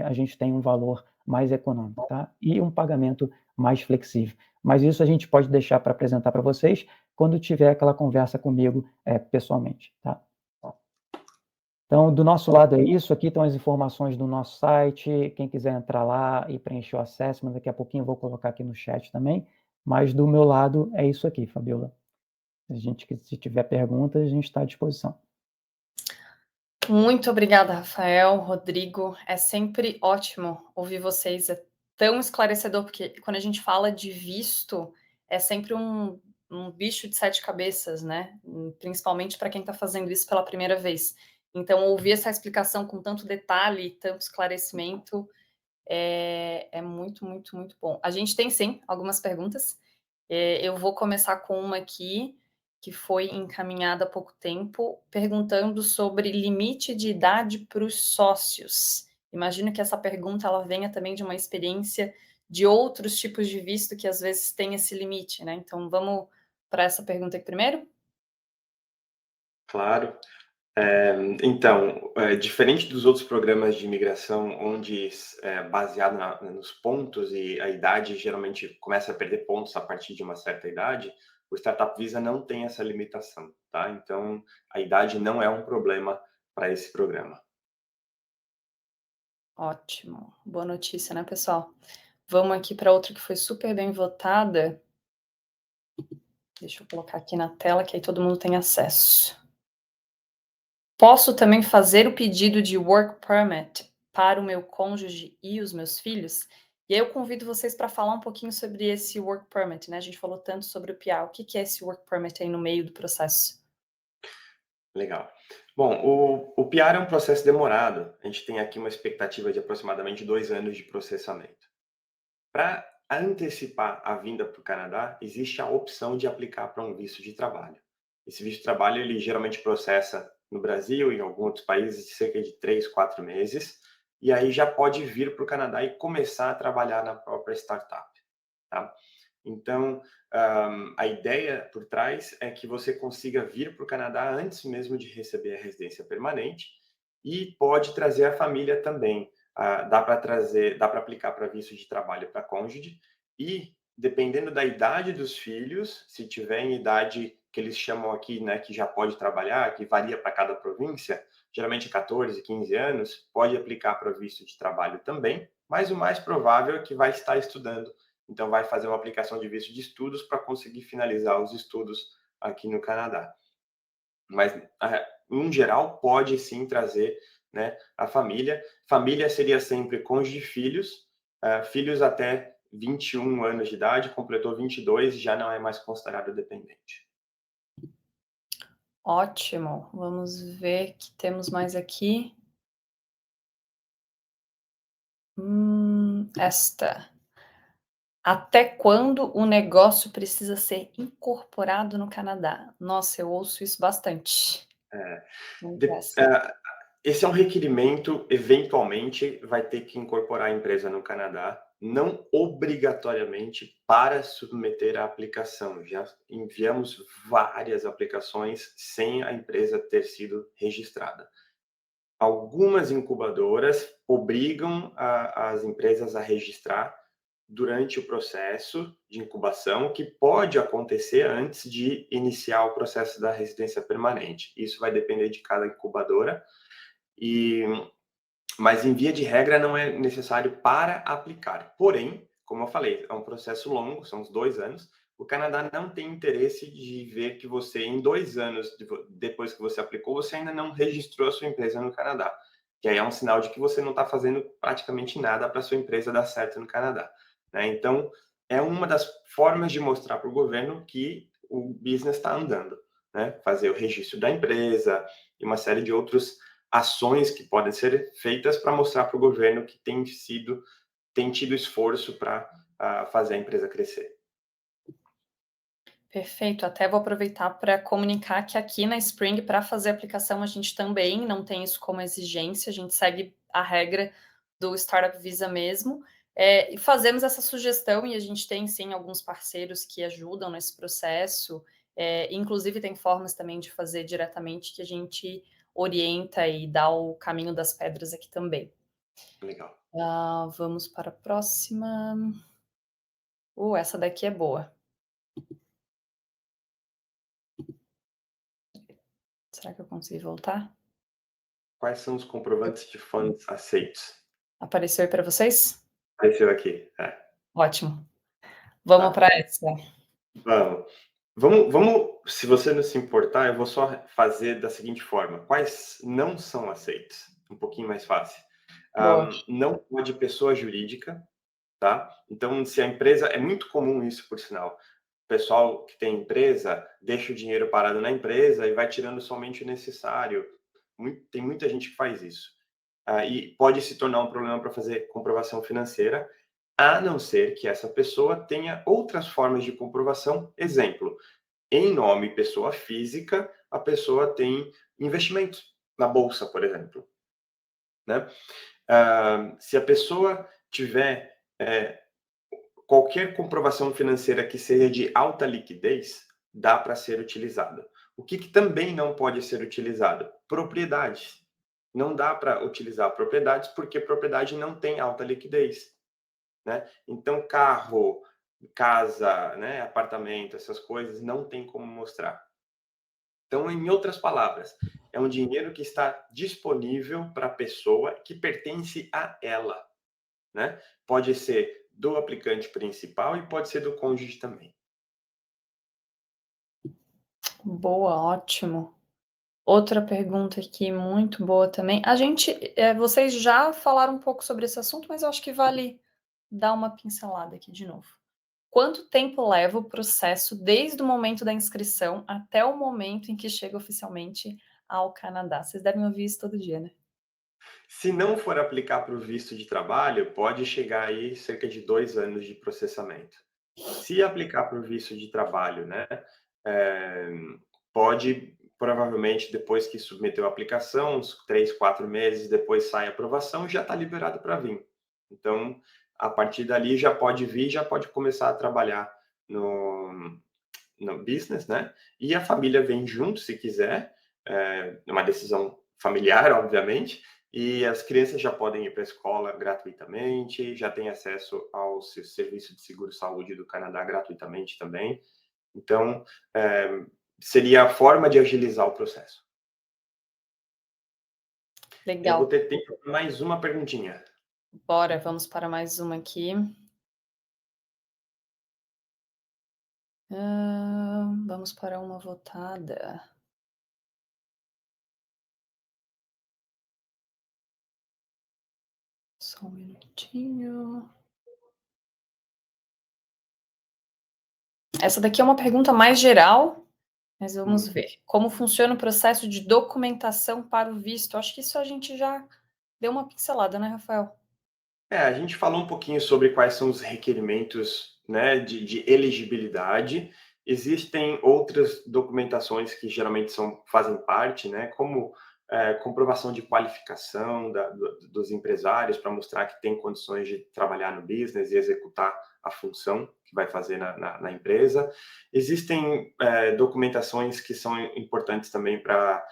a gente tem um valor mais econômico, tá? E um pagamento mais flexível. Mas isso a gente pode deixar para apresentar para vocês quando tiver aquela conversa comigo pessoalmente, tá? Então, do nosso lado é isso. Aqui estão as informações do nosso site. Quem quiser entrar lá e preencher o assessment, daqui a pouquinho eu vou colocar aqui no chat também. Mas do meu lado é isso aqui, Fabiola. Se tiver perguntas, a gente está à disposição. Muito obrigada, Rafael, Rodrigo. É sempre ótimo ouvir vocês. É tão esclarecedor, porque quando a gente fala de visto, é sempre um bicho de 7 cabeças, né? Principalmente para quem está fazendo isso pela primeira vez. Então, ouvir essa explicação com tanto detalhe, tanto esclarecimento, é muito, muito, muito bom. A gente tem, sim, algumas perguntas. Eu vou começar com uma aqui, que foi encaminhada há pouco tempo, perguntando sobre limite de idade para os sócios. Imagino que essa pergunta ela venha também de uma experiência de outros tipos de visto que às vezes tem esse limite, né? Então, vamos para essa pergunta aqui primeiro? Claro. Então, diferente dos outros programas de imigração, onde baseado nos pontos e a idade geralmente começa a perder pontos a partir de uma certa idade, o Startup Visa não tem essa limitação, tá? Então, a idade não é um problema para esse programa. Ótimo. Boa notícia, né, pessoal? Vamos aqui para outra que foi super bem votada. Deixa eu colocar aqui na tela, que aí todo mundo tem acesso. Posso também fazer o pedido de work permit para o meu cônjuge e os meus filhos? E aí eu convido vocês para falar um pouquinho sobre esse work permit, né? A gente falou tanto sobre o PR. O que é esse work permit aí no meio do processo? Legal. Bom, o PR é um processo demorado. A gente tem aqui uma expectativa de aproximadamente 2 anos de processamento. Para antecipar a vinda para o Canadá, existe a opção de aplicar para um visto de trabalho. Esse visto de trabalho, ele geralmente processa no Brasil e em alguns outros países de cerca de 3, 4 meses, e aí já pode vir para o Canadá e começar a trabalhar na própria startup. Tá? Então, a ideia por trás é que você consiga vir para o Canadá antes mesmo de receber a residência permanente e pode trazer a família também. Dá para aplicar para visto de trabalho para cônjuge e, dependendo da idade dos filhos, se tiver em idade que eles chamam aqui, né, que já pode trabalhar, que varia para cada província, geralmente 14, 15 anos, pode aplicar para visto de trabalho também, mas o mais provável é que vai estar estudando. Então, vai fazer uma aplicação de visto de estudos para conseguir finalizar os estudos aqui no Canadá. Mas, em geral, pode sim trazer, né, a família. Família seria sempre cônjuge e filhos, filhos até 21 anos de idade, completou 22 e já não é mais considerado dependente. Ótimo. Vamos ver o que temos mais aqui. Esta. Até quando o negócio precisa ser incorporado no Canadá? Nossa, eu ouço isso bastante. É, Muito de essa. esse é um requerimento, eventualmente vai ter que incorporar a empresa no Canadá, não obrigatoriamente para submeter a aplicação. Já enviamos várias aplicações sem a empresa ter sido registrada. Algumas incubadoras obrigam as empresas a registrar durante o processo de incubação, que pode acontecer antes de iniciar o processo da residência permanente. Isso vai depender de cada incubadora, e, mas em via de regra não é necessário para aplicar. Porém, como eu falei, é um processo longo, são uns 2 anos. O Canadá não tem interesse de ver que você, em 2 anos depois que você aplicou, você ainda não registrou a sua empresa no Canadá. Que aí é um sinal de que você não está fazendo praticamente nada para sua empresa dar certo no Canadá. Né? Então, é uma das formas de mostrar para o governo que o business está andando. Né? Fazer o registro da empresa e uma série de outros ações que podem ser feitas para mostrar para o governo que tem tido esforço para fazer a empresa crescer. Perfeito. Até vou aproveitar para comunicar que aqui na Spring, para fazer a aplicação, a gente também não tem isso como exigência, a gente segue a regra do Startup Visa mesmo. E fazemos essa sugestão e a gente tem sim alguns parceiros que ajudam nesse processo. Inclusive tem formas também de fazer diretamente que a gente orienta e dá o caminho das pedras aqui também. Legal. Vamos para a próxima. Essa daqui é boa. Será que eu consegui voltar? Quais são os comprovantes de fundos aceitos? Apareceu aí para vocês? Apareceu aqui. Ótimo. Vamos Tá. para essa. Vamos. Se você não se importar, eu vou só fazer da seguinte forma: quais não são aceitos? Um pouquinho mais fácil. Boa. Não pode pessoa jurídica, tá? Então, se a empresa, é muito comum isso, por sinal. O pessoal que tem empresa deixa o dinheiro parado na empresa e vai tirando somente o necessário. Tem muita gente que faz isso. E pode se tornar um problema para fazer comprovação financeira, a não ser que essa pessoa tenha outras formas de comprovação. Exemplo, em nome pessoa física, a pessoa tem investimentos na bolsa, por exemplo. Né? Se a pessoa tiver qualquer comprovação financeira que seja de alta liquidez, dá para ser utilizada. O que também não pode ser utilizado? Propriedades. Não dá para utilizar propriedades porque propriedade não tem alta liquidez. Né? Então, carro, casa, né, apartamento, essas coisas não tem como mostrar. Então, em outras palavras, é um dinheiro que está disponível para a pessoa que pertence a ela. Né? Pode ser do aplicante principal e pode ser do cônjuge também. Boa, ótimo. Outra pergunta aqui muito boa também. Vocês já falaram um pouco sobre esse assunto, mas eu acho que vale dar uma pincelada aqui de novo. Quanto tempo leva o processo desde o momento da inscrição até o momento em que chega oficialmente ao Canadá? Vocês devem ouvir isso todo dia, né? Se não for aplicar para o visto de trabalho, pode chegar aí cerca de 2 anos de processamento. Se aplicar para o visto de trabalho, né, é, pode, provavelmente, depois que submeteu a aplicação, uns 3, 4 meses depois sai a aprovação, já está liberado para vir. Então, a partir dali já pode vir, já pode começar a trabalhar no business, né? E a família vem junto, se quiser, é uma decisão familiar, obviamente, e as crianças já podem ir para a escola gratuitamente, já têm acesso ao serviço de seguro-saúde do Canadá gratuitamente também. Então, seria a forma de agilizar o processo. Eu vou Legal. ter tempo para mais uma perguntinha. Bora, vamos para mais uma aqui. Vamos para uma votada. Só um minutinho. Essa daqui é uma pergunta mais geral, mas vamos ver. Como funciona o processo de documentação para o visto? Acho que isso a gente já deu uma pincelada, né, Rafael? A gente falou um pouquinho sobre quais são os requerimentos, né, de elegibilidade. Existem outras documentações que geralmente fazem parte, né, como comprovação de qualificação dos empresários para mostrar que tem condições de trabalhar no business e executar a função que vai fazer na empresa. Existem documentações que são importantes também para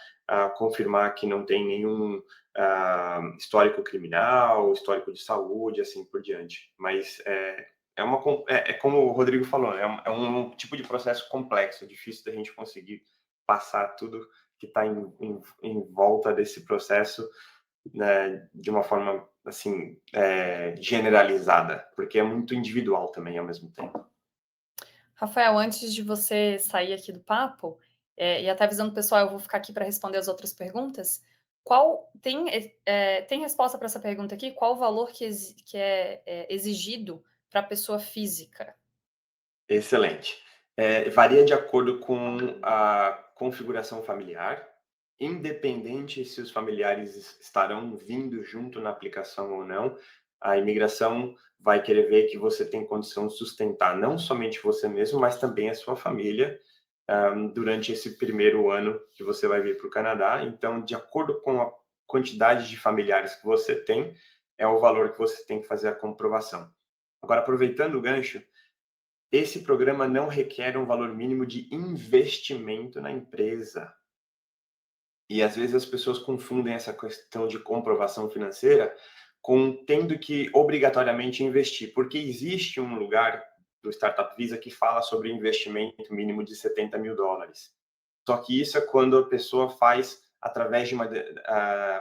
confirmar que não tem nenhum histórico criminal, histórico de saúde, assim por diante. Mas é como o Rodrigo falou, é um tipo de processo complexo, difícil da gente conseguir passar tudo que está em volta desse processo, né, de uma forma assim generalizada, porque é muito individual também ao mesmo tempo. Rafael, antes de você sair aqui do papo, e até avisando o pessoal, eu vou ficar aqui para responder as outras perguntas. Tem resposta para essa pergunta aqui? Qual o valor que é exigido para a pessoa física? Excelente. Varia de acordo com a configuração familiar, independente se os familiares estarão vindo junto na aplicação ou não, a imigração vai querer ver que você tem condição de sustentar não somente você mesmo, mas também a sua família durante esse primeiro ano que você vai vir para o Canadá. Então, de acordo com a quantidade de familiares que você tem, é o valor que você tem que fazer a comprovação. Agora, aproveitando o gancho, esse programa não requer um valor mínimo de investimento na empresa. E às vezes as pessoas confundem essa questão de comprovação financeira com tendo que obrigatoriamente investir, porque existe um lugar do Startup Visa que fala sobre investimento mínimo de $70 mil. Só que isso é quando a pessoa faz através de uma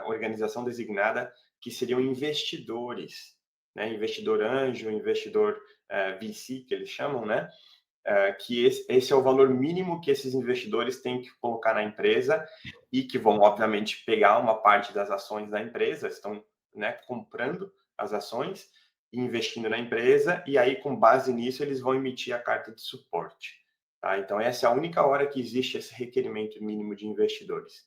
organização designada, que seriam investidores, né? Investidor anjo, investidor VC, que eles chamam, né? Que esse é o valor mínimo que esses investidores têm que colocar na empresa e que vão, obviamente, pegar uma parte das ações da empresa, estão, né, comprando as ações e investindo na empresa, e aí, com base nisso, eles vão emitir a carta de suporte. Tá? Então, essa é a única hora que existe esse requerimento mínimo de investidores.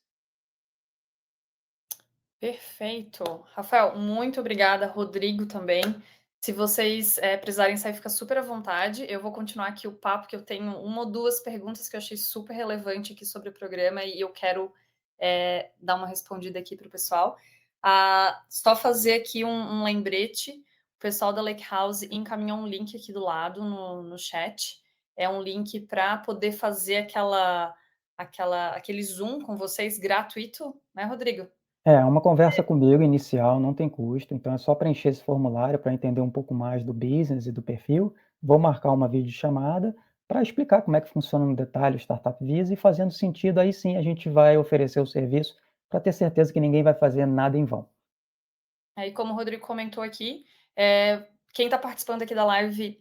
Perfeito. Rafael, muito obrigada. Rodrigo também. Se vocês precisarem sair, fica super à vontade. Eu vou continuar aqui o papo, que eu tenho uma ou duas perguntas que eu achei super relevante aqui sobre o programa e eu quero dar uma respondida aqui para o pessoal. Só fazer aqui um lembrete. O pessoal da Lake House encaminhou um link aqui do lado no chat. É um link para poder fazer aquele Zoom com vocês gratuito, né, Rodrigo? Uma conversa comigo inicial, não tem custo, então é só preencher esse formulário para entender um pouco mais do business e do perfil. Vou marcar uma videochamada para explicar como é que funciona no detalhe o Startup Visa e fazendo sentido, aí sim a gente vai oferecer o serviço para ter certeza que ninguém vai fazer nada em vão. Aí, como o Rodrigo comentou aqui, quem está participando aqui da live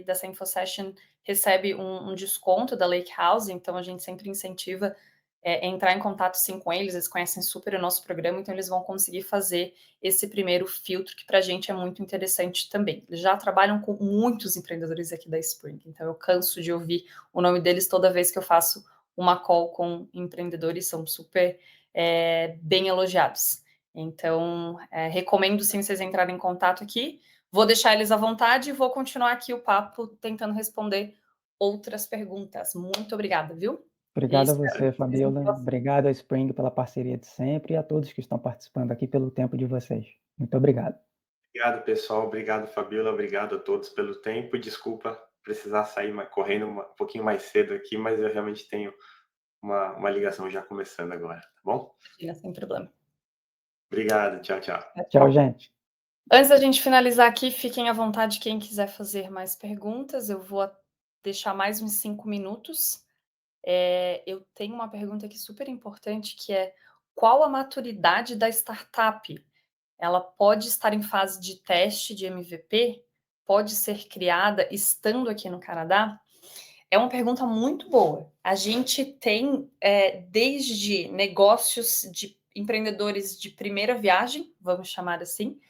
dessa InfoSession recebe um desconto da Lake House, então a gente sempre incentiva entrar em contato sim com eles conhecem super o nosso programa, então eles vão conseguir fazer esse primeiro filtro, que para a gente é muito interessante também. Eles já trabalham com muitos empreendedores aqui da Spring, então eu canso de ouvir o nome deles toda vez que eu faço uma call com empreendedores, são super bem elogiados. Então, recomendo sim vocês entrarem em contato aqui. Vou deixar eles à vontade e vou continuar aqui o papo tentando responder outras perguntas. Muito obrigada, viu? Obrigado a você, Fabiola. Obrigado à Spring pela parceria de sempre e a todos que estão participando aqui pelo tempo de vocês. Muito obrigado. Obrigado, pessoal. Obrigado, Fabiola. Obrigado a todos pelo tempo. Desculpa precisar sair correndo um pouquinho mais cedo aqui, mas eu realmente tenho uma ligação já começando agora, tá bom? Sem problema. Obrigado. Tchau, tchau. Tchau, gente. Antes da gente finalizar aqui, fiquem à vontade quem quiser fazer mais perguntas. Eu vou deixar mais uns 5 minutos. Eu tenho uma pergunta aqui super importante, que é: qual a maturidade da startup? Ela pode estar em fase de teste de MVP? Pode ser criada estando aqui no Canadá? É uma pergunta muito boa. A gente tem desde negócios de empreendedores de primeira viagem, vamos chamar assim,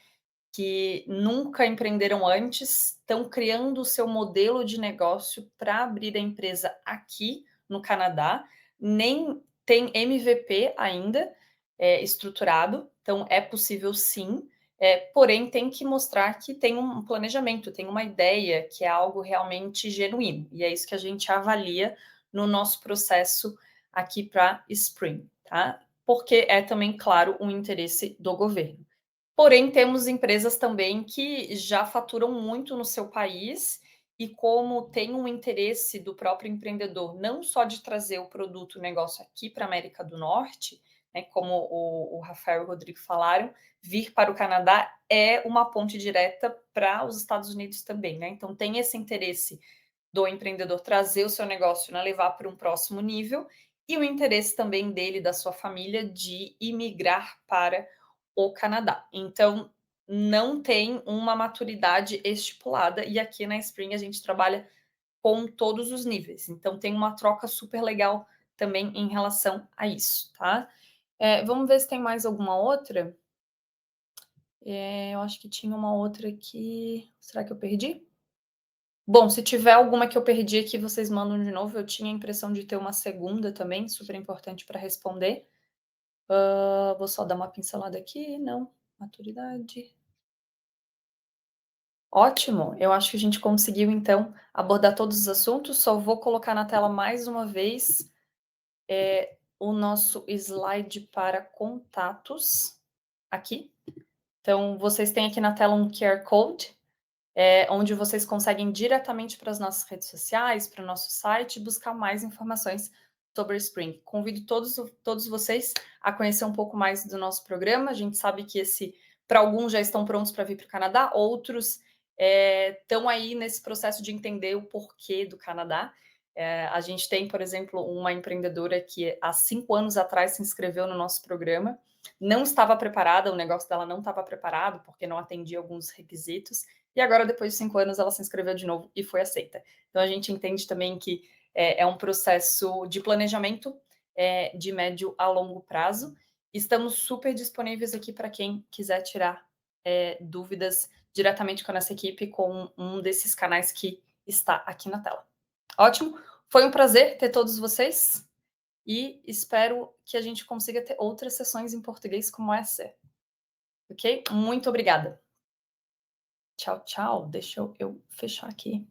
que nunca empreenderam antes, estão criando o seu modelo de negócio para abrir a empresa aqui no Canadá, nem tem MVP ainda estruturado, então é possível sim, porém tem que mostrar que tem um planejamento, tem uma ideia, que é algo realmente genuíno, e é isso que a gente avalia no nosso processo aqui para Spring, tá? Porque é também, claro, um interesse do governo. Porém, temos empresas também que já faturam muito no seu país e como tem um interesse do próprio empreendedor, não só de trazer o produto, o negócio aqui para a América do Norte, né, como o Rafael e o Rodrigo falaram, vir para o Canadá é uma ponte direta para os Estados Unidos também, né? Então tem esse interesse do empreendedor trazer o seu negócio, né, levar para um próximo nível, e o interesse também dele, da sua família, de imigrar para o Canadá. Então, não tem uma maturidade estipulada, e aqui na Spring a gente trabalha com todos os níveis. Então, tem uma troca super legal também em relação a isso, tá? Vamos ver se tem mais alguma outra. Eu acho que tinha uma outra aqui. Será que eu perdi? Bom, se tiver alguma que eu perdi aqui, vocês mandam de novo. Eu tinha a impressão de ter uma segunda também, super importante para responder. Vou só dar uma pincelada aqui. Não, maturidade. Ótimo, eu acho que a gente conseguiu, então, abordar todos os assuntos. Só vou colocar na tela mais uma vez o nosso slide para contatos aqui. Então, vocês têm aqui na tela um QR Code, onde vocês conseguem diretamente para as nossas redes sociais, para o nosso site, buscar mais informações sobre o Spring. Convido todos vocês a conhecer um pouco mais do nosso programa. A gente sabe que para alguns já estão prontos para vir para o Canadá, outros estão aí nesse processo de entender o porquê do Canadá. A gente tem, por exemplo, uma empreendedora que há 5 anos atrás se inscreveu no nosso programa, não estava preparada, o negócio dela não estava preparado, porque não atendia alguns requisitos, e agora, depois de 5 anos, ela se inscreveu de novo e foi aceita. Então, a gente entende também que é um processo de planejamento de médio a longo prazo. Estamos super disponíveis aqui para quem quiser tirar dúvidas diretamente com a nossa equipe, com um desses canais que está aqui na tela. Ótimo, foi um prazer ter todos vocês e espero que a gente consiga ter outras sessões em português como essa. Ok? Muito obrigada. Tchau, tchau. Deixa eu fechar aqui.